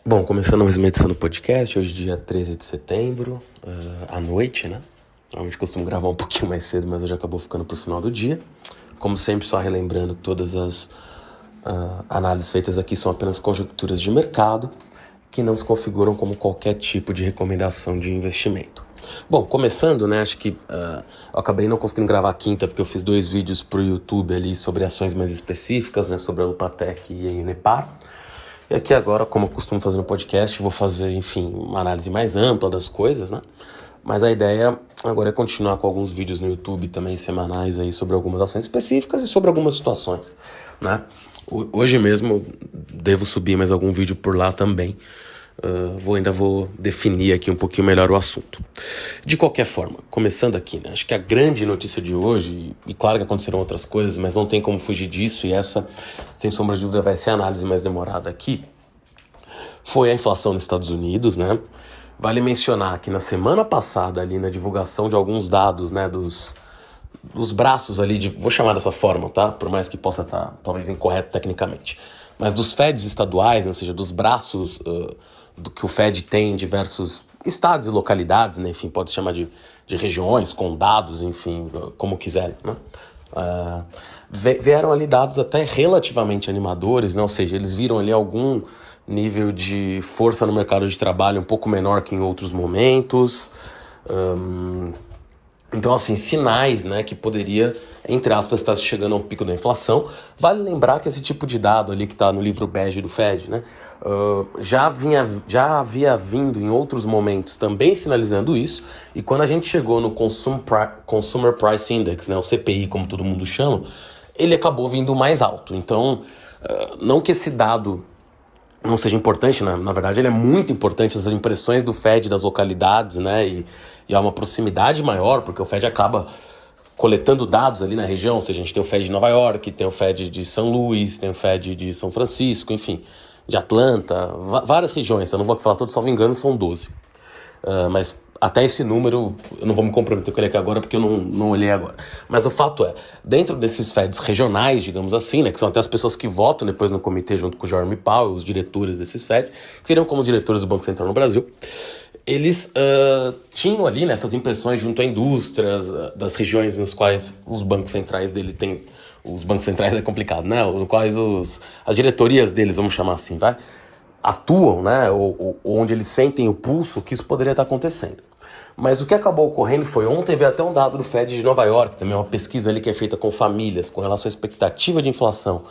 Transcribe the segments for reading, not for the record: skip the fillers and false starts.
Bom, começando mais uma edição do podcast, hoje dia 13 de setembro, à noite, né? Normalmente costumo gravar um pouquinho mais cedo, mas hoje acabou ficando pro final do dia. Como sempre, só relembrando que todas as análises feitas aqui são apenas conjecturas de mercado, que não se configuram como qualquer tipo de recomendação de investimento. Bom, começando, né, acho que eu acabei não conseguindo gravar a quinta, porque eu fiz 2 vídeos pro YouTube ali sobre ações mais específicas, né, sobre a Lupatec e a Unipar. E aqui agora, como eu costumo fazer no podcast, vou fazer, enfim, uma análise mais ampla das coisas, né? Mas a ideia agora é continuar com alguns vídeos no YouTube também semanais aí sobre algumas ações específicas e sobre algumas situações, né? Hoje mesmo devo subir mais algum vídeo por lá também. Ainda vou definir aqui um pouquinho melhor o assunto. De qualquer forma, começando aqui, né? Acho que a grande notícia de hoje, e claro que aconteceram outras coisas, mas não tem como fugir disso, e essa, sem sombra de dúvida, vai ser a análise mais demorada aqui, foi a inflação nos Estados Unidos, né? Vale mencionar que na semana passada, ali na divulgação de alguns dados, né, dos braços ali, vou chamar dessa forma, tá? Por mais que possa estar talvez incorreto tecnicamente. Mas dos FEDs estaduais, né? Ou seja, dos braços do que o FED tem em diversos estados e localidades, né? Enfim, pode se chamar de regiões, condados, enfim, como quiserem, né? Vieram ali dados até relativamente animadores, né? Ou seja, eles viram ali algum nível de força no mercado de trabalho um pouco menor que em outros momentos. Então, assim, sinais, né, que poderia, entre aspas, estar chegando ao pico da inflação. Vale lembrar que esse tipo de dado ali que está no livro bege do Fed, né, já havia vindo em outros momentos também sinalizando isso. E quando a gente chegou no Consumer Price Index, né, o CPI, como todo mundo chama, ele acabou vindo mais alto. Então, não que esse dado não seja importante, né? Na verdade ele é muito importante, essas impressões do Fed das localidades, né? E há uma proximidade maior, porque o Fed acaba coletando dados ali na região, ou seja, a gente tem o Fed de Nova York, tem o Fed de São Luís, tem o Fed de São Francisco, enfim, de Atlanta, várias regiões, eu não vou falar todos, salvo engano, são 12. Mas até esse número, eu não vou me comprometer com ele aqui agora, porque eu não olhei agora. Mas o fato é, dentro desses FEDs regionais, digamos assim, né, que são até as pessoas que votam depois no comitê junto com o Jerome Powell, os diretores desses FED, que seriam como os diretores do Banco Central no Brasil, eles tinham ali, né, essas impressões junto a indústrias, das regiões nas quais os bancos centrais dele têm. Os bancos centrais é complicado, né? No quais as diretorias deles, vamos chamar assim, vai? Atuam, né, ou onde eles sentem o pulso, que isso poderia estar acontecendo. Mas o que acabou ocorrendo foi, ontem veio até um dado do Fed de Nova York, também uma pesquisa ali que é feita com famílias, com relação à expectativa de inflação,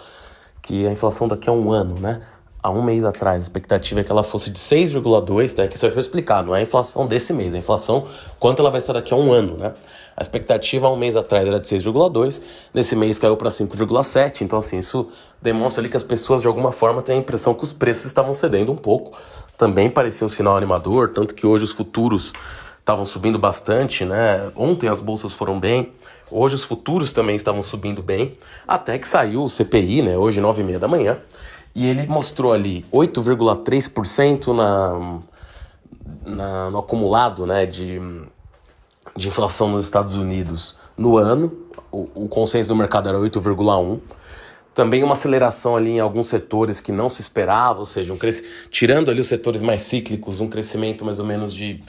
que a inflação daqui a um ano, né, há um mês atrás, a expectativa é que ela fosse de 6,2, né, que isso vai explicar, não é a inflação desse mês, é a inflação quanto ela vai ser daqui a um ano, né. A expectativa há um mês atrás era de 6,2, nesse mês caiu para 5,7, então assim, isso demonstra ali que as pessoas de alguma forma têm a impressão que os preços estavam cedendo um pouco, também parecia um sinal animador, tanto que hoje os futuros estavam subindo bastante, né, ontem as bolsas foram bem, hoje os futuros também estavam subindo bem, até que saiu o CPI, né, hoje 9h30 da manhã, e ele mostrou ali 8,3% no acumulado, né, de inflação nos Estados Unidos no ano. O consenso do mercado era 8,1%. Também uma aceleração ali em alguns setores que não se esperava, ou seja, tirando ali os setores mais cíclicos, um crescimento mais ou menos de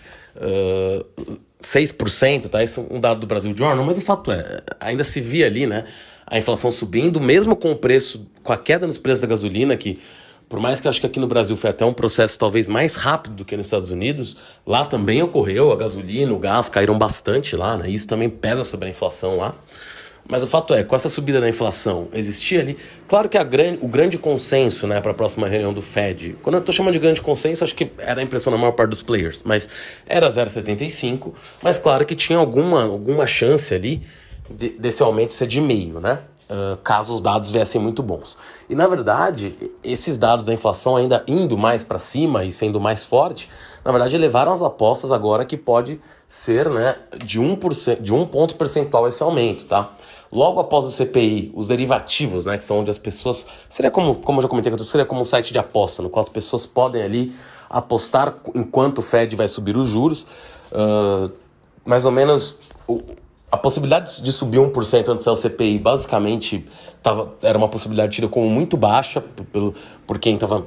6%, tá? Isso é um dado do Brasil Journal, mas o fato é, ainda se via ali, né, a inflação subindo, mesmo com com a queda nos preços da gasolina, que por mais que eu acho que aqui no Brasil foi até um processo talvez mais rápido do que nos Estados Unidos, lá também ocorreu, a gasolina, o gás caíram bastante lá, né? Isso também pesa sobre a inflação lá. Mas o fato é, com essa subida da inflação, existia ali... Claro que o grande consenso, né, para a próxima reunião do Fed, quando eu estou chamando de grande consenso, acho que era a impressão da maior parte dos players, mas era 0,75, mas claro que tinha alguma chance ali desse aumento ser de meio, né? Caso os dados viessem muito bons. E na verdade, esses dados da inflação ainda indo mais para cima e sendo mais forte, na verdade elevaram as apostas agora que pode ser, né, de 1%, de 1 ponto percentual esse aumento, tá? Logo após o CPI, os derivativos, né, que são onde as pessoas... Seria como eu já comentei, seria como um site de aposta, no qual as pessoas podem ali apostar enquanto o Fed vai subir os juros. Mais ou menos... A possibilidade de subir 1% antes da CPI, basicamente, era uma possibilidade tida como muito baixa por quem estava...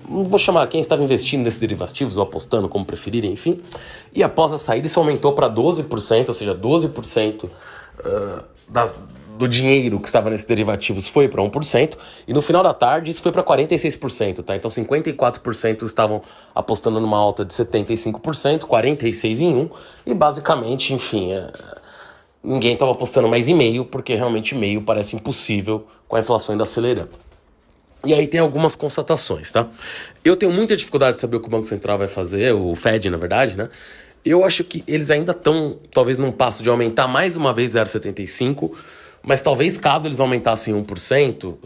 Não vou chamar quem estava investindo nesses derivativos ou apostando, como preferirem, enfim. E após a saída, isso aumentou para 12%, ou seja, 12% do dinheiro que estava nesses derivativos foi para 1%, e no final da tarde isso foi para 46%, tá? Então 54% estavam apostando numa alta de 75%, 46% em 1%, e basicamente, enfim... Ninguém estava apostando mais em meio, porque realmente meio parece impossível com a inflação ainda acelerando. E aí tem algumas constatações, tá? Eu tenho muita dificuldade de saber o que o Banco Central vai fazer, o Fed, na verdade, né? Eu acho que eles ainda estão, talvez, num passo de aumentar mais uma vez 0,75%, mas talvez caso eles aumentassem 1%,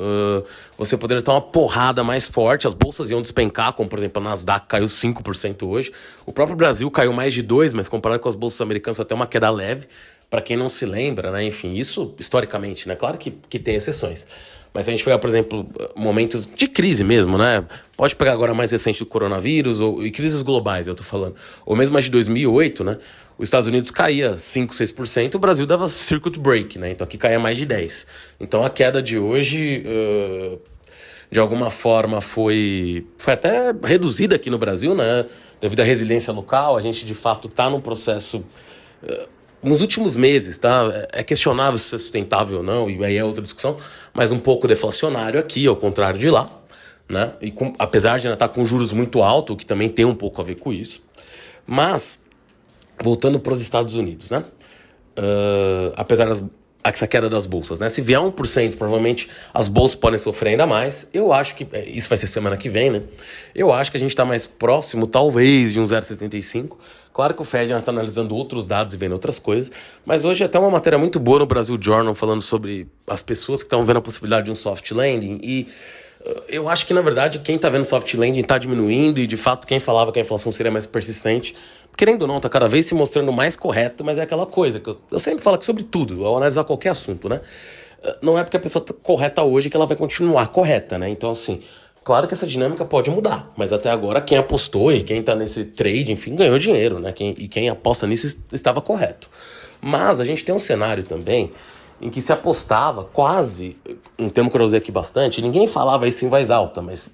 você poderia ter uma porrada mais forte, as bolsas iam despencar, como por exemplo a Nasdaq caiu 5% hoje, o próprio Brasil caiu mais de 2%, mas comparado com as bolsas americanas até uma queda leve, para quem não se lembra, né? Enfim, isso historicamente, né? Claro que tem exceções. Mas se a gente pegar, por exemplo, momentos de crise mesmo, né? Pode pegar agora mais recente do coronavírus e crises globais, eu tô falando. Ou mesmo as de 2008, né? Os Estados Unidos caía 5, 6%, o Brasil dava circuit break, né? Então aqui caía mais de 10%. Então a queda de hoje, de alguma forma, foi até reduzida aqui no Brasil, né? Devido à resiliência local, a gente de fato está num processo... nos últimos meses, tá? É questionável se é sustentável ou não, e aí é outra discussão, mas um pouco deflacionário aqui, ao contrário de lá, né? E apesar de ainda estar com juros muito altos, o que também tem um pouco a ver com isso. Mas, voltando para os Estados Unidos, né? Apesar dessa queda das bolsas, né? Se vier 1%, provavelmente as bolsas podem sofrer ainda mais. Eu acho que, isso vai ser semana que vem, né? Eu acho que a gente está mais próximo, talvez, de um 0,75%. Claro que o Fed já está analisando outros dados e vendo outras coisas, mas hoje até uma matéria muito boa no Brasil Journal falando sobre as pessoas que estão vendo a possibilidade de um soft landing, e eu acho que, na verdade, quem está vendo soft landing está diminuindo, e de fato quem falava que a inflação seria mais persistente, querendo ou não, está cada vez se mostrando mais correto, mas é aquela coisa que eu sempre falo que sobre tudo, ao analisar qualquer assunto, né? Não é porque a pessoa está correta hoje que ela vai continuar correta, né? Então, assim... Claro que essa dinâmica pode mudar, mas até agora quem apostou e quem está nesse trade, enfim, ganhou dinheiro, né? Quem aposta nisso estava correto. Mas a gente tem um cenário também em que se apostava quase, um termo que eu usei aqui bastante, ninguém falava isso em voz alta, mas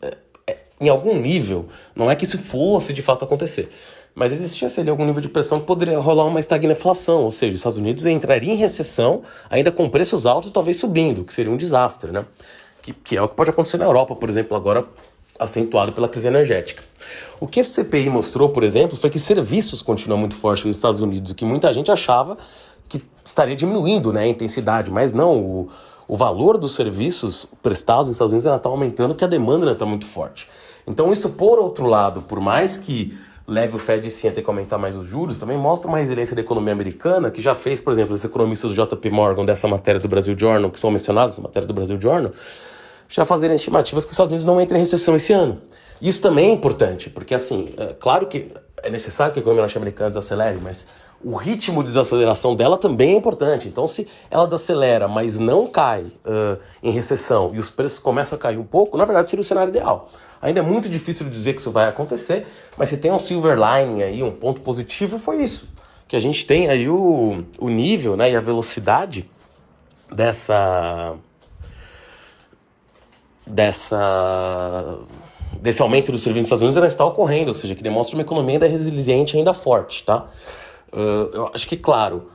em algum nível, não é que isso fosse de fato acontecer, mas existia ali algum nível de pressão que poderia rolar uma estagflação, ou seja, os Estados Unidos entraria em recessão, ainda com preços altos, talvez subindo, que seria um desastre, né? Que é o que pode acontecer na Europa, por exemplo, agora acentuado pela crise energética. O que esse CPI mostrou, por exemplo, foi que serviços continuam muito fortes nos Estados Unidos, o que muita gente achava que estaria diminuindo, né, a intensidade, mas não, o valor dos serviços prestados nos Estados Unidos ainda está aumentando, porque a demanda ainda está muito forte. Então isso, por outro lado, por mais que leve o Fed sim a ter que aumentar mais os juros, também mostra uma resiliência da economia americana, que já fez, por exemplo, os economistas do JP Morgan, dessa matéria do Brasil Journal, que são mencionados nessa matéria do Brasil Journal, já fazerem estimativas que os Estados Unidos não entrem em recessão esse ano. Isso também é importante, porque, assim, claro que é necessário que a economia norte-americana desacelere, mas o ritmo de desaceleração dela também é importante. Então, se ela desacelera, mas não cai em recessão e os preços começam a cair um pouco, na verdade seria o cenário ideal. Ainda é muito difícil dizer que isso vai acontecer, mas se tem um silver lining aí, um ponto positivo, foi isso. Que a gente tem aí o nível, né, e a velocidade desse aumento dos serviços nos Estados Unidos, ela está ocorrendo, ou seja, que demonstra uma economia ainda resiliente, ainda forte, tá? Eu acho que, claro,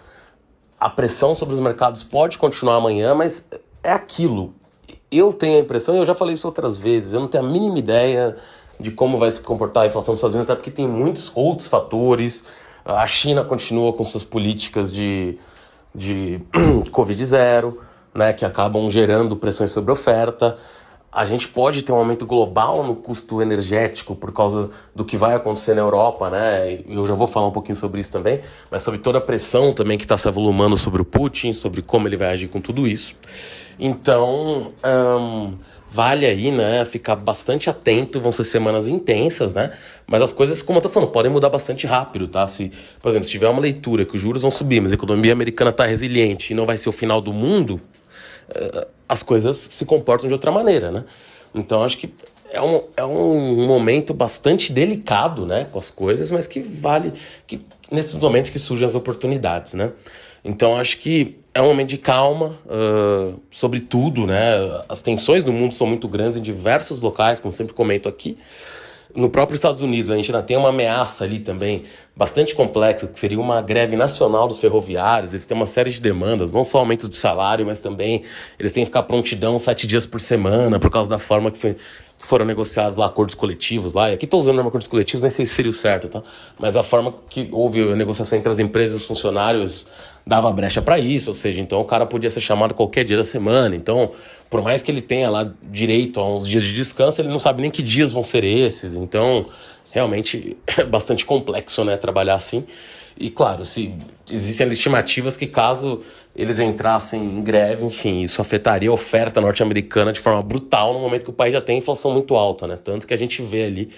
a pressão sobre os mercados pode continuar amanhã, mas é aquilo. Eu tenho a impressão, e eu já falei isso outras vezes, eu não tenho a mínima ideia de como vai se comportar a inflação dos Estados Unidos, até porque tem muitos outros fatores. A China continua com suas políticas de Covid-0, né, que acabam gerando pressões sobre a oferta. A gente pode ter um aumento global no custo energético por causa do que vai acontecer na Europa, né? Eu já vou falar um pouquinho sobre isso também, mas sobre toda a pressão também que está se avolumando sobre o Putin, sobre como ele vai agir com tudo isso. Então, vale aí, né, ficar bastante atento, vão ser semanas intensas, né? Mas as coisas, como eu tô falando, podem mudar bastante rápido, tá? Por exemplo, se tiver uma leitura que os juros vão subir, mas a economia americana está resiliente e não vai ser o final do mundo, as coisas se comportam de outra maneira, né? Então acho que é um momento bastante delicado, né, com as coisas, mas que vale, que nesses momentos que surgem as oportunidades, né? Então acho que é um momento de calma, sobre tudo, né? As tensões do mundo são muito grandes em diversos locais, como sempre comento aqui. No próprio Estados Unidos, a gente ainda tem uma ameaça ali também bastante complexa, que seria uma greve nacional dos ferroviários. Eles têm uma série de demandas, não só aumento de salário, mas também eles têm que ficar prontidão 7 dias por semana, por causa da forma que foram negociados lá acordos coletivos lá. E aqui estou usando acordos coletivos, nem sei se seria o certo, tá? Mas a forma que houve a negociação entre as empresas e os funcionários dava brecha para isso, ou seja, então o cara podia ser chamado qualquer dia da semana. Então, por mais que ele tenha lá direito a uns dias de descanso, ele não sabe nem que dias vão ser esses. Então, realmente é bastante complexo, né, trabalhar assim. E claro, se existem estimativas que caso eles entrassem em greve, enfim, isso afetaria a oferta norte-americana de forma brutal no momento que o país já tem inflação muito alta, né? Tanto que a gente vê ali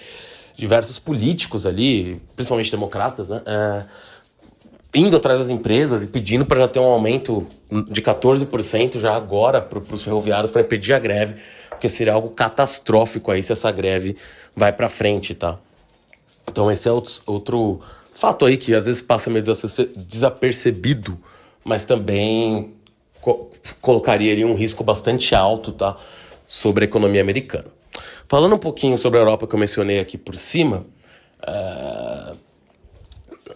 diversos políticos ali, principalmente democratas, né, indo atrás das empresas e pedindo para já ter um aumento de 14% já agora para os ferroviários para impedir a greve, porque seria algo catastrófico aí se essa greve vai para frente, tá? Então esse é outro fato aí que às vezes passa meio desapercebido, mas também colocaria ali um risco bastante alto, tá, sobre a economia americana. Falando um pouquinho sobre a Europa que eu mencionei aqui por cima,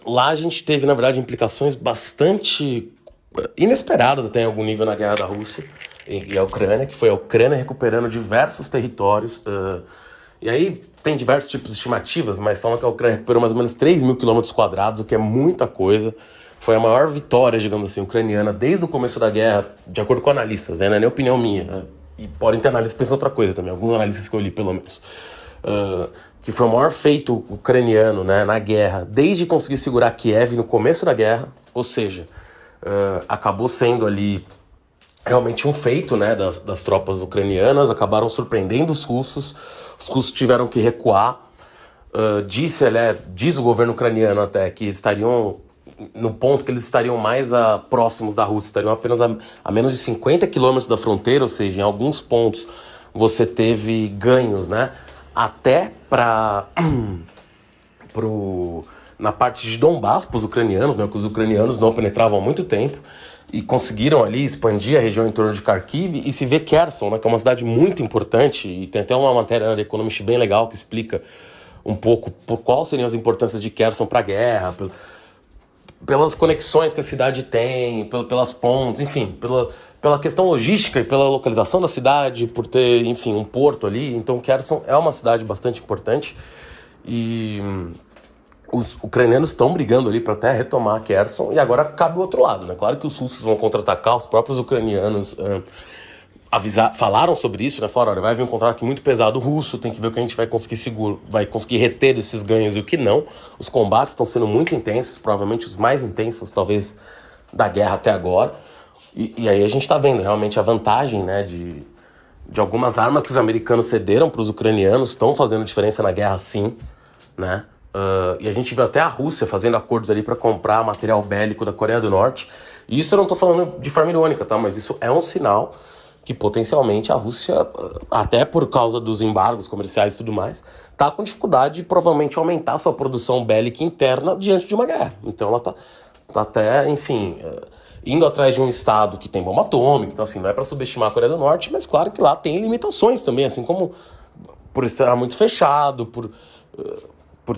lá a gente teve, na verdade, implicações bastante inesperadas até em algum nível na guerra da Rússia e a Ucrânia, que foi a Ucrânia recuperando diversos territórios. E aí tem diversos tipos de estimativas, mas falam que a Ucrânia recuperou mais ou menos 3 mil quilômetros quadrados, o que é muita coisa. Foi a maior vitória, digamos assim, ucraniana desde o começo da guerra, de acordo com analistas, né? Não é nem opinião minha, né? E podem ter analistas que pensam outra coisa também, alguns analistas que eu li, pelo menos. Que foi o maior feito ucraniano, né, na guerra, desde conseguir segurar Kiev no começo da guerra, ou seja, acabou sendo ali realmente um feito, né, das tropas ucranianas, acabaram surpreendendo os russos tiveram que recuar. Diz o governo ucraniano até que estariam no ponto que eles estariam mais próximos da Rússia, estariam apenas a menos de 50 quilômetros da fronteira, ou seja, em alguns pontos você teve ganhos, né? Até na parte de Donbass, para os ucranianos, né? Que os ucranianos não penetravam há muito tempo e conseguiram ali expandir a região em torno de Kharkiv e se vê Kherson, né? Que é uma cidade muito importante e tem até uma matéria na The Economist bem legal que explica um pouco por quais seriam as importâncias de Kherson para a guerra, pelas conexões que a cidade tem, pelas pontes, enfim, pela questão logística e pela localização da cidade, por ter, enfim, um porto ali. Então, Kherson é uma cidade bastante importante e os ucranianos estão brigando ali para até retomar Kherson e agora cabe o outro lado, né? Claro que os russos vão contra-atacar, os próprios ucranianos falaram sobre isso, né? Falaram, olha, vai vir um contra-ataque muito pesado russo, tem que ver o que a gente vai conseguir reter desses ganhos e o que não. Os combates estão sendo muito intensos, provavelmente os mais intensos, talvez, da guerra até agora. E aí a gente está vendo realmente a vantagem, né, de algumas armas que os americanos cederam para os ucranianos, estão fazendo diferença na guerra, sim, né? E a gente viu até a Rússia fazendo acordos ali para comprar material bélico da Coreia do Norte. E isso eu não estou falando de forma irônica, tá? Mas isso é um sinal que potencialmente a Rússia, até por causa dos embargos comerciais e tudo mais, está com dificuldade de provavelmente aumentar sua produção bélica interna diante de uma guerra. Então ela tá até, enfim, indo atrás de um estado que tem bomba atômica. Então assim, não é para subestimar a Coreia do Norte, mas claro que lá tem limitações também, assim como por estar muito fechado, por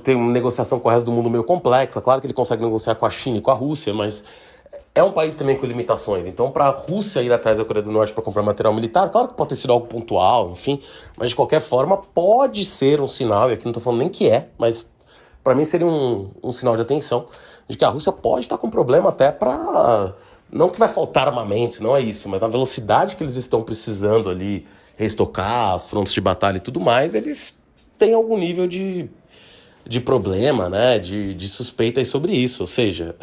ter uma negociação com o resto do mundo meio complexa. Claro que ele consegue negociar com a China e com a Rússia, mas é um país também com limitações. Então, para a Rússia ir atrás da Coreia do Norte para comprar material militar, claro que pode ter sido algo pontual, enfim, mas de qualquer forma pode ser um sinal, e aqui não estou falando nem que é, mas para mim seria um sinal de atenção, de que a Rússia pode estar com problema até para... Não que vai faltar armamentos, não é isso, mas na velocidade que eles estão precisando ali reestocar as frontes de batalha e tudo mais, eles têm algum nível de problema, né, de suspeita aí sobre isso, ou seja...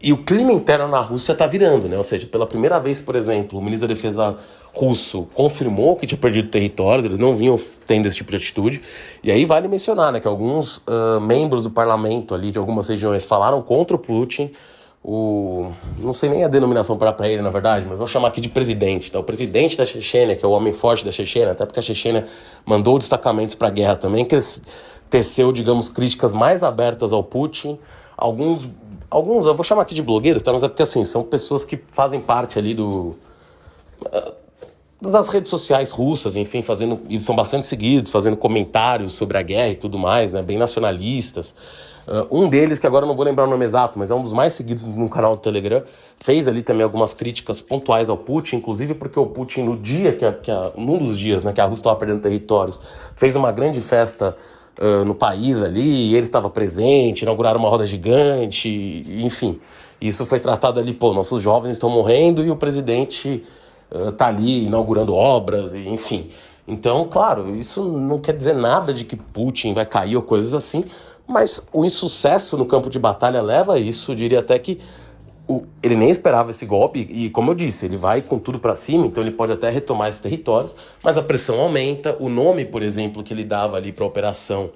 E o clima interno na Rússia está virando, né? Ou seja, pela primeira vez, por exemplo, o ministro da Defesa russo confirmou que tinha perdido territórios, eles não vinham tendo esse tipo de atitude. E aí vale mencionar, né, que alguns membros do parlamento ali de algumas regiões falaram contra o Putin. não sei nem a denominação para ele, na verdade, mas vou chamar aqui de presidente. Tá? O presidente da Chechênia, que é o homem forte da Chechênia, até porque a Chechênia mandou destacamentos para a guerra também, que teceu, digamos, críticas mais abertas ao Putin. Alguns, eu vou chamar aqui de blogueiros, tá? Mas é porque, assim, são pessoas que fazem parte ali das redes sociais russas, enfim, e são bastante seguidos, fazendo comentários sobre a guerra e tudo mais, né, bem nacionalistas. Um deles, que agora eu não vou lembrar o nome exato, mas é um dos mais seguidos no canal do Telegram, fez ali também algumas críticas pontuais ao Putin, inclusive porque o Putin, no dia num dos dias, né, que a Rússia estava perdendo territórios, fez uma grande festa no país ali, e ele estava presente, inauguraram uma roda gigante, enfim. Isso foi tratado ali, nossos jovens estão morrendo e o presidente tá ali inaugurando obras, e, enfim. Então, claro, isso não quer dizer nada de que Putin vai cair ou coisas assim, mas o insucesso no campo de batalha leva a isso. Eu diria até que ele nem esperava esse golpe e, como eu disse, ele vai com tudo para cima, então ele pode até retomar esses territórios, mas a pressão aumenta. O nome, por exemplo, que ele dava ali para a operação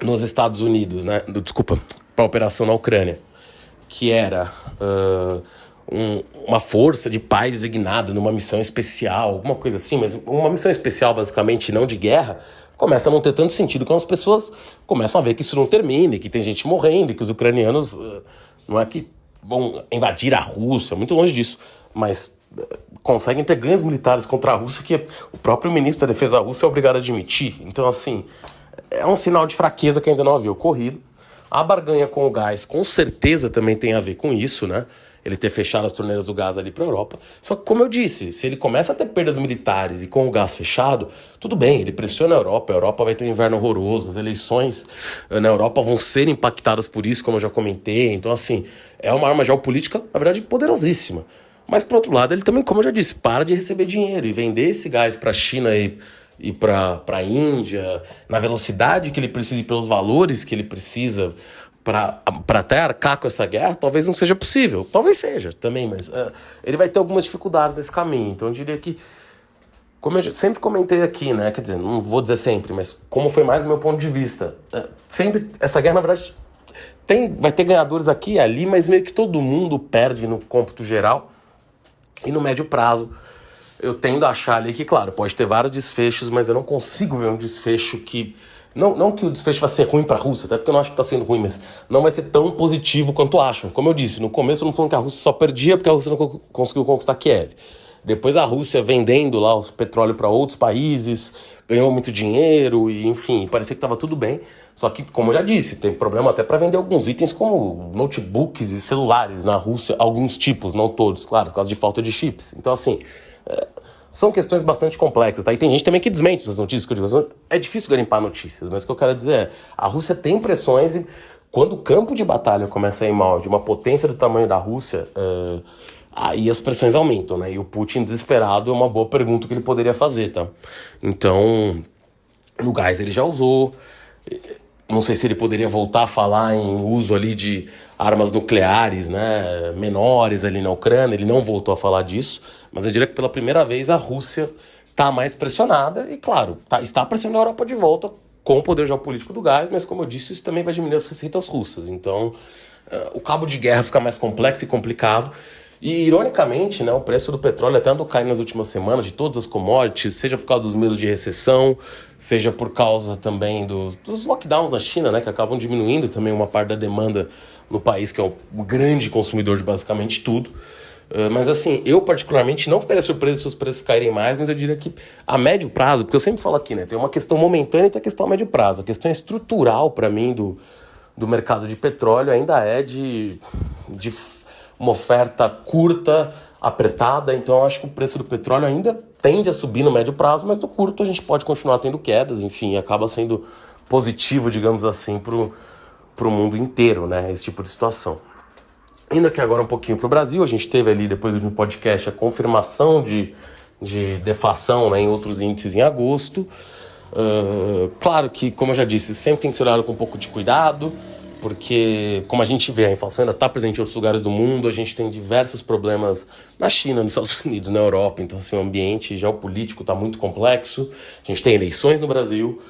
nos Estados Unidos, né? Desculpa, para a operação na Ucrânia, que era uma força de paz designada numa missão especial, alguma coisa assim, mas uma missão especial basicamente não de guerra, começa a não ter tanto sentido quando as pessoas começam a ver que isso não termina, e que tem gente morrendo, e que os ucranianos não é que vão invadir a Rússia, muito longe disso, mas conseguem ter ganhos militares contra a Rússia que o próprio ministro da Defesa da Rússia é obrigado a admitir. Então, assim, é um sinal de fraqueza que ainda não havia ocorrido. A barganha com o gás com certeza também tem a ver com isso, né? Ele ter fechado as torneiras do gás ali para a Europa. Só que, como eu disse, se ele começa a ter perdas militares e com o gás fechado, tudo bem, ele pressiona a Europa vai ter um inverno horroroso, as eleições na Europa vão ser impactadas por isso, como eu já comentei. Então, assim, é uma arma geopolítica, na verdade, poderosíssima. Mas, por outro lado, ele também, como eu já disse, para de receber dinheiro e vender esse gás para a China e para a Índia, na velocidade que ele precisa e pelos valores que ele precisa para até arcar com essa guerra, talvez não seja possível. Talvez seja também, mas ele vai ter algumas dificuldades nesse caminho. Então eu diria que, como eu sempre comentei aqui, né? Quer dizer, não vou dizer sempre, mas como foi mais o meu ponto de vista. Sempre, essa guerra, na verdade, vai ter ganhadores aqui e ali, mas meio que todo mundo perde no cômputo geral. E no médio prazo, eu tendo a achar ali que, claro, pode ter vários desfechos, mas eu não consigo ver um desfecho que... Não que o desfecho vai ser ruim para a Rússia, até porque eu não acho que está sendo ruim, mas não vai ser tão positivo quanto acham. Como eu disse, no começo eu não falando que a Rússia só perdia porque a Rússia não conseguiu conquistar Kiev. Depois a Rússia vendendo lá o petróleo para outros países, ganhou muito dinheiro e, enfim, parecia que estava tudo bem. Só que, como eu já disse, teve problema até para vender alguns itens como notebooks e celulares na Rússia, alguns tipos, não todos, claro, por causa de falta de chips. Então, assim... são questões bastante complexas, tá? E tem gente também que desmente essas notícias, que eu digo, é difícil garimpar notícias, mas o que eu quero dizer é, a Rússia tem pressões e quando o campo de batalha começa a ir mal de uma potência do tamanho da Rússia, aí as pressões aumentam, né? E o Putin desesperado é uma boa pergunta que ele poderia fazer, tá? Então, no gás ele já usou, não sei se ele poderia voltar a falar em uso ali de armas nucleares, né, menores ali na Ucrânia. Ele não voltou a falar disso, mas eu diria que pela primeira vez a Rússia está mais pressionada e, claro, está pressionando a Europa de volta com o poder geopolítico do gás, mas, como eu disse, isso também vai diminuir as receitas russas. Então, o cabo de guerra fica mais complexo e complicado. E, ironicamente, né, o preço do petróleo até andou caindo nas últimas semanas, de todas as commodities, seja por causa dos medos de recessão, seja por causa também dos lockdowns na China, né, que acabam diminuindo também uma parte da demanda no país, que é o grande consumidor de basicamente tudo. Mas assim, eu particularmente não ficaria surpreso se os preços caírem mais, mas eu diria que a médio prazo, porque eu sempre falo aqui, né, tem uma questão momentânea e tem a questão a médio prazo. A questão estrutural, para mim, do mercado de petróleo ainda é de uma oferta curta, apertada. Então eu acho que o preço do petróleo ainda tende a subir no médio prazo, mas no curto a gente pode continuar tendo quedas, enfim, acaba sendo positivo, digamos assim, pro mundo inteiro, né, esse tipo de situação. Indo aqui agora um pouquinho pro Brasil, a gente teve ali, depois do podcast, a confirmação de deflação, né, em outros índices em agosto. Claro que, como eu já disse, sempre tem que ser olhado com um pouco de cuidado, porque, como a gente vê, a inflação ainda está presente em outros lugares do mundo, a gente tem diversos problemas na China, nos Estados Unidos, na Europa, então assim, o ambiente geopolítico está muito complexo, a gente tem eleições no Brasil,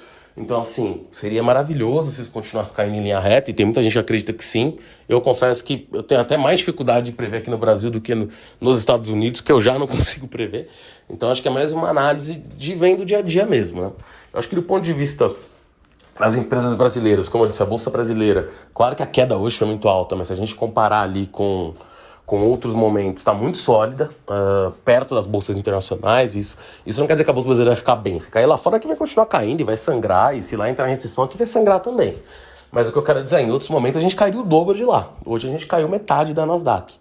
Então, assim, seria maravilhoso se isso continuasse caindo em linha reta, e tem muita gente que acredita que sim. Eu confesso que eu tenho até mais dificuldade de prever aqui no Brasil do que nos Estados Unidos, que eu já não consigo prever. Então, acho que é mais uma análise de vem do dia a dia mesmo, né? Eu acho que do ponto de vista das empresas brasileiras, como eu disse, a Bolsa Brasileira, claro que a queda hoje foi muito alta, mas se a gente comparar ali com outros momentos, está muito sólida, perto das bolsas internacionais. Isso não quer dizer que a Bolsa Brasileira vai ficar bem. Se cair lá fora, que vai continuar caindo e vai sangrar, e se lá entrar em recessão, aqui vai sangrar também. Mas o que eu quero dizer é, em outros momentos a gente caiu o dobro de lá. Hoje a gente caiu metade da Nasdaq.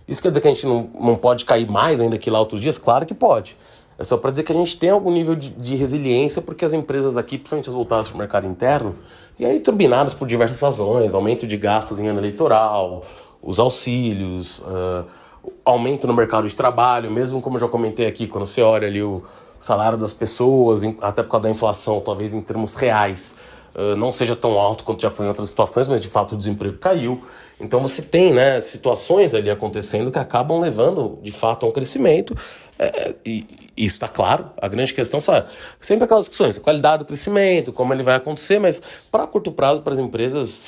Isso quer dizer que a gente não pode cair mais ainda que lá outros dias? Claro que pode. É só para dizer que a gente tem algum nível de resiliência, porque as empresas aqui, principalmente as voltadas para o mercado interno, e aí turbinadas por diversas razões, aumento de gastos em ano eleitoral, os auxílios, aumento no mercado de trabalho, mesmo como eu já comentei aqui, quando você olha ali o salário das pessoas, até por causa da inflação, talvez em termos reais, não seja tão alto quanto já foi em outras situações, mas de fato o desemprego caiu. Então você tem, né, situações ali acontecendo que acabam levando de fato a um crescimento, e isso está claro. A grande questão só é sempre aquelas discussões, a qualidade do crescimento, como ele vai acontecer, mas para curto prazo, para as empresas,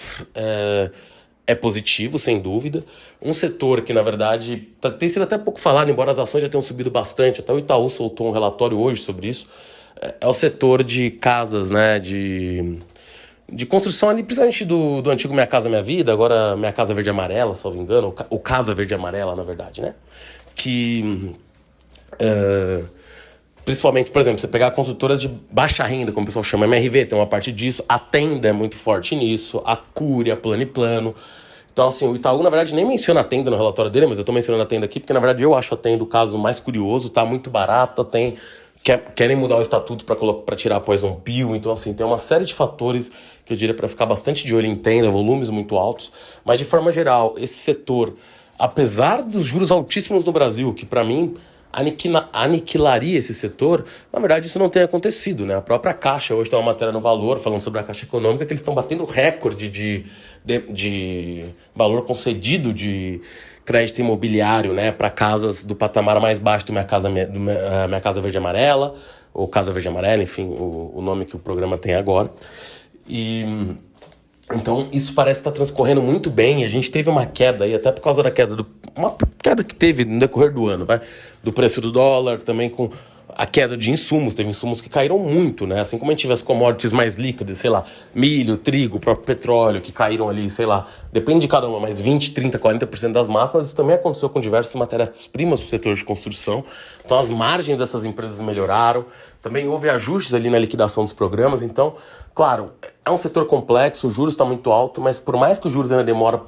é positivo, sem dúvida. Um setor que, na verdade, tem sido até pouco falado, embora as ações já tenham subido bastante, até o Itaú soltou um relatório hoje sobre isso, é o setor de casas, né, de construção ali, principalmente do antigo Minha Casa Minha Vida, agora Minha Casa Verde e Amarela, salvo engano, ou Casa Verde e Amarela, na verdade, né? Que, principalmente, por exemplo, você pegar construtoras de baixa renda, como o pessoal chama, MRV, tem uma parte disso, a Tenda é muito forte nisso, a Cury, a Plano e Plano. Então, assim, o Itaú, na verdade, nem menciona a Tenda no relatório dele, mas eu tô mencionando a Tenda aqui, porque, na verdade, eu acho a Tenda o caso mais curioso, tá muito barata, querem mudar o estatuto para tirar após um pio. Então, assim, tem uma série de fatores que eu diria para ficar bastante de olho em Tenda, volumes muito altos. Mas, de forma geral, esse setor, apesar dos juros altíssimos no Brasil, que para mim aniquilaria esse setor, na verdade isso não tem acontecido, né? A própria Caixa, hoje tem uma matéria no Valor falando sobre a Caixa Econômica, que eles estão batendo recorde de valor concedido de crédito imobiliário, né, para casas do patamar mais baixo do Minha Casa Verde e Amarela, ou Casa Verde e Amarela, enfim, o nome que o programa tem agora. E então isso parece estar transcorrendo muito bem, e a gente teve uma queda aí, até por causa da uma queda que teve no decorrer do ano, do preço do dólar, também com a queda de insumos. Teve insumos que caíram muito, né? Assim como a gente tiver as commodities mais líquidas, sei lá, milho, trigo, próprio petróleo, que caíram ali, sei lá, depende de cada uma, mas 20, 30, 40% das máximas. Isso também aconteceu com diversas matérias-primas do setor de construção. Então as margens dessas empresas melhoraram. Também houve ajustes ali na liquidação dos programas. Então, claro, é um setor complexo, o juros está muito alto, mas por mais que os juros ainda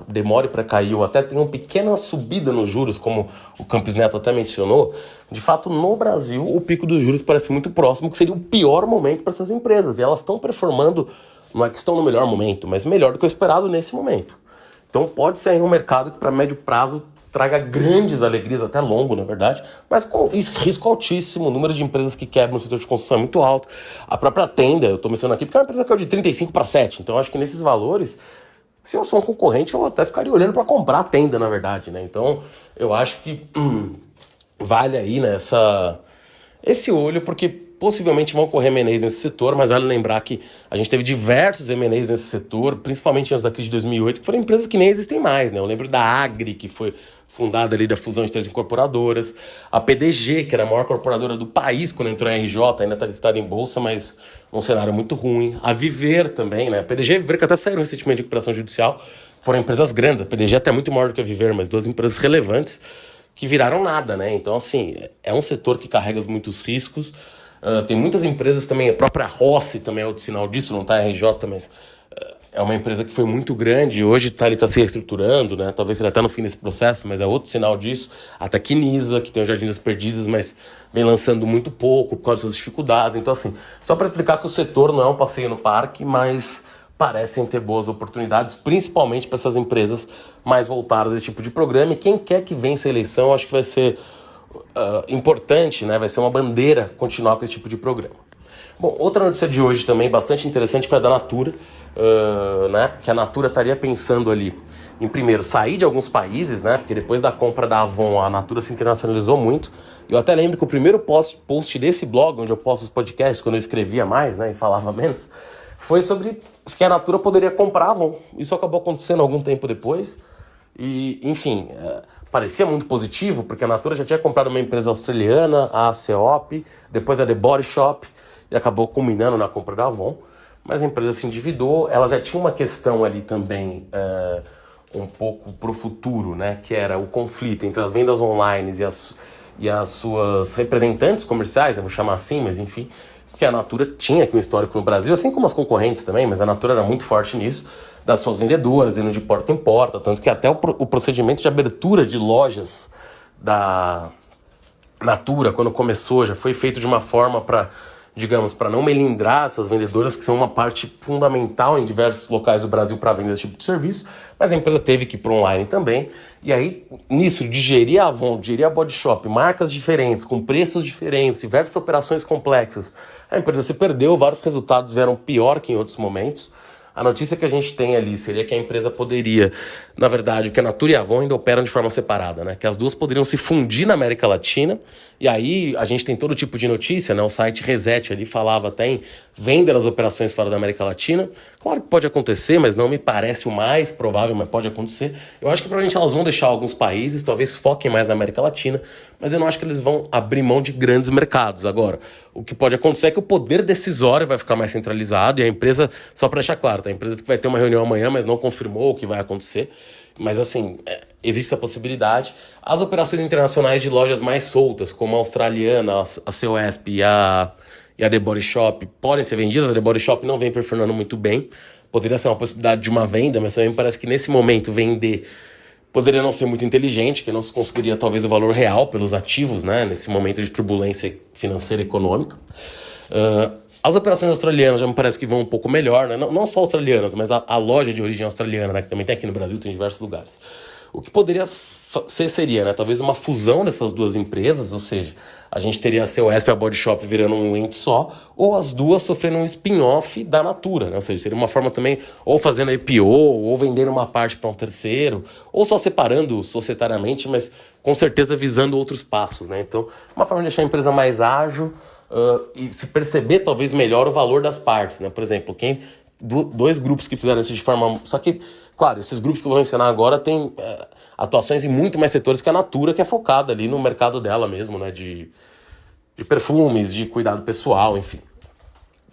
demore para cair, ou até tenha uma pequena subida nos juros, como o Campos Neto até mencionou, de fato, no Brasil, o pico dos juros parece muito próximo, que seria o pior momento para essas empresas. E elas estão performando, não é que estão no melhor momento, mas melhor do que o esperado nesse momento. Então pode ser um mercado que para médio prazo traga grandes alegrias, até longo, na verdade, mas com risco altíssimo. O número de empresas que quebram no setor de construção é muito alto. A própria Tenda, eu estou mencionando aqui, porque é uma empresa que é de 35 para 7. Então, acho que nesses valores, se eu sou um concorrente, eu até ficaria olhando para comprar a Tenda, na verdade, né? Então, eu acho que vale aí, né, esse olho, porque possivelmente vão ocorrer M&As nesse setor, mas vale lembrar que a gente teve diversos M&As nesse setor, principalmente antes da crise de 2008, que foram empresas que nem existem mais, né? Eu lembro da Agri, que foi fundada ali da fusão de 3 incorporadoras, a PDG, que era a maior corporadora do país quando entrou em RJ, ainda está listada em bolsa, mas num cenário muito ruim. A Viver também, né? A PDG e a Viver, que até saíram recentemente de recuperação judicial, foram empresas grandes. A PDG é até muito maior do que a Viver, mas duas empresas relevantes que viraram nada, né? Então, assim, é um setor que carrega muitos riscos. Tem muitas empresas também, a própria Rossi também é outro sinal disso, não está RJ, mas é uma empresa que foi muito grande, hoje está se reestruturando, né? Talvez seja até no fim desse processo, mas é outro sinal disso. Até Quinisa, que tem o Jardim das Perdizes, mas vem lançando muito pouco por causa dessas dificuldades. Então, assim, só para explicar que o setor não é um passeio no parque, mas parecem ter boas oportunidades, principalmente para essas empresas mais voltadas a esse tipo de programa. E quem quer que vença a eleição, acho que vai ser importante, né? Vai ser uma bandeira continuar com esse tipo de programa. Bom, outra notícia de hoje também bastante interessante foi a da Natura, né? Que a Natura estaria pensando ali em, primeiro, sair de alguns países, né? Porque depois da compra da Avon, a Natura se internacionalizou muito. Eu até lembro que o primeiro post desse blog, onde eu posto os podcasts, quando eu escrevia mais, né, e falava menos, foi sobre que a Natura poderia comprar a Avon. Isso acabou acontecendo algum tempo depois. E, enfim, parecia muito positivo, porque a Natura já tinha comprado uma empresa australiana, a Aceop, depois a The Body Shop, e acabou culminando na compra da Avon. Mas a empresa se endividou, ela já tinha uma questão ali também um pouco para o futuro, né? Que era o conflito entre as vendas online e as suas representantes comerciais, eu vou chamar assim, mas enfim, que a Natura tinha aqui um histórico no Brasil, assim como as concorrentes também, mas a Natura era muito forte nisso, das suas vendedoras, indo de porta em porta, tanto que até o procedimento de abertura de lojas da Natura, quando começou, já foi feito de uma forma para, digamos, para não melindrar essas vendedoras, que são uma parte fundamental em diversos locais do Brasil para vender esse tipo de serviço, mas a empresa teve que ir para online também, e aí, nisso, de gerir a Avon, de gerir a Body Shop, marcas diferentes, com preços diferentes, diversas operações complexas, a empresa se perdeu, vários resultados vieram pior que em outros momentos. A notícia que a gente tem ali seria que a empresa poderia, na verdade, que a Natura e a Avon ainda operam de forma separada, né? Que as duas poderiam se fundir na América Latina. E aí a gente tem todo tipo de notícia, né? O site Reset ali falava até em vender as operações fora da América Latina. Claro que pode acontecer, mas não me parece o mais provável, mas pode acontecer. Eu acho que provavelmente elas vão deixar alguns países, talvez foquem mais na América Latina, mas eu não acho que eles vão abrir mão de grandes mercados. Agora, o que pode acontecer é que o poder decisório vai ficar mais centralizado e a empresa, só para deixar claro, tá? A empresa que vai ter uma reunião amanhã, mas não confirmou o que vai acontecer. Mas assim, existe essa possibilidade. As operações internacionais de lojas mais soltas, como a australiana, a COESP e a The Body Shop, podem ser vendidas. A The Body Shop não vem performando muito bem. Poderia ser uma possibilidade de uma venda, mas também me parece que nesse momento vender poderia não ser muito inteligente, que não se conseguiria talvez o valor real pelos ativos, né, nesse momento de turbulência financeira e econômica. As operações australianas já me parece que vão um pouco melhor, né? Não só australianas, mas a loja de origem australiana, né? Que também tem aqui no Brasil, tem em diversos lugares. O que poderia ser seria, né? Talvez uma fusão dessas duas empresas, ou seja, a gente teria a COESP e a Body Shop virando um ente só, ou as duas sofrendo um spin-off da Natura, né? Ou seja, seria uma forma também, ou fazendo IPO, ou vendendo uma parte para um terceiro, ou só separando societariamente, mas com certeza visando outros passos, né? Então, uma forma de deixar a empresa mais ágil, e se perceber talvez melhor o valor das partes, né? Por exemplo, dois grupos que fizeram isso de forma... Só que, claro, esses grupos que eu vou mencionar agora têm atuações em muito mais setores que a Natura, que é focada ali no mercado dela mesmo, né? De perfumes, de cuidado pessoal, enfim.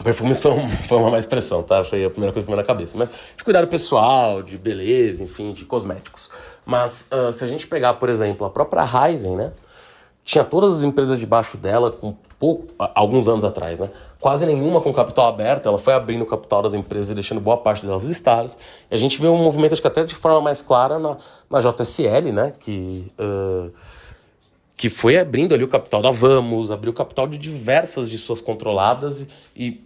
Perfumes foi uma má expressão, tá? Foi a primeira coisa que me veio na cabeça. Mas de cuidado pessoal, de beleza, enfim, de cosméticos. Mas se a gente pegar, por exemplo, a própria Raizen, né? Tinha todas as empresas debaixo dela com alguns anos atrás, né? Quase nenhuma com capital aberto, ela foi abrindo o capital das empresas e deixando boa parte delas listadas. E a gente vê um movimento, acho que até de forma mais clara, na JSL, né? Que foi abrindo ali o capital da Vamos, abriu o capital de diversas de suas controladas e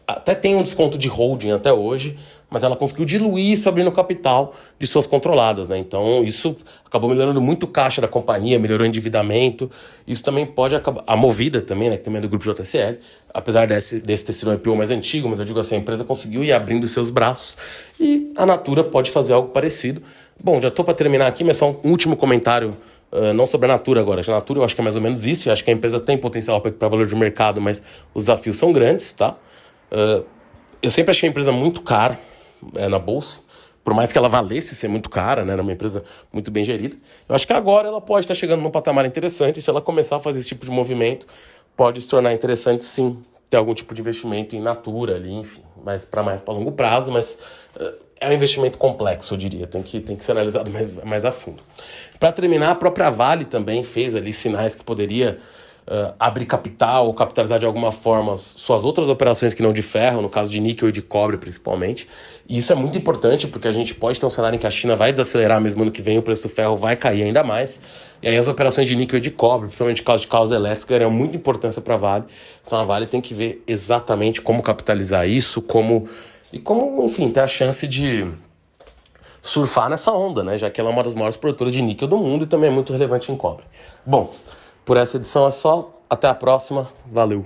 até tem um desconto de holding até hoje, mas ela conseguiu diluir isso abrindo o capital de suas controladas, né? Então isso acabou melhorando muito o caixa da companhia, melhorou o endividamento. Isso também pode acabar... A Movida também, né, que também é do grupo JSL, apesar desse ter sido um IPO mais antigo, mas eu digo assim, a empresa conseguiu ir abrindo seus braços e a Natura pode fazer algo parecido. Bom, já estou para terminar aqui, mas só um último comentário, não sobre a Natura agora. A Natura eu acho que é mais ou menos isso, eu acho que a empresa tem potencial para valor de mercado, mas os desafios são grandes, tá? Eu sempre achei a empresa muito cara na bolsa, por mais que ela valesse ser muito cara, né, era uma empresa muito bem gerida. Eu acho que agora ela pode estar chegando num patamar interessante, e se ela começar a fazer esse tipo de movimento, pode se tornar interessante sim, ter algum tipo de investimento em Natura ali, enfim, mais para longo prazo, mas é um investimento complexo, eu diria, tem que ser analisado mais a fundo. Para terminar, a própria Vale também fez ali sinais que poderia abrir capital ou capitalizar de alguma forma suas outras operações que não de ferro, no caso de níquel e de cobre principalmente. E isso é muito importante porque a gente pode ter um cenário em que a China vai desacelerar mesmo ano que vem, o preço do ferro vai cair ainda mais. E aí as operações de níquel e de cobre, principalmente no caso de carros elétricos, ganham muita importância para a Vale. Então a Vale tem que ver exatamente como capitalizar isso, como, enfim, ter a chance de surfar nessa onda, né? Já que ela é uma das maiores produtoras de níquel do mundo e também é muito relevante em cobre. Bom, por essa edição é só. Até a próxima. Valeu!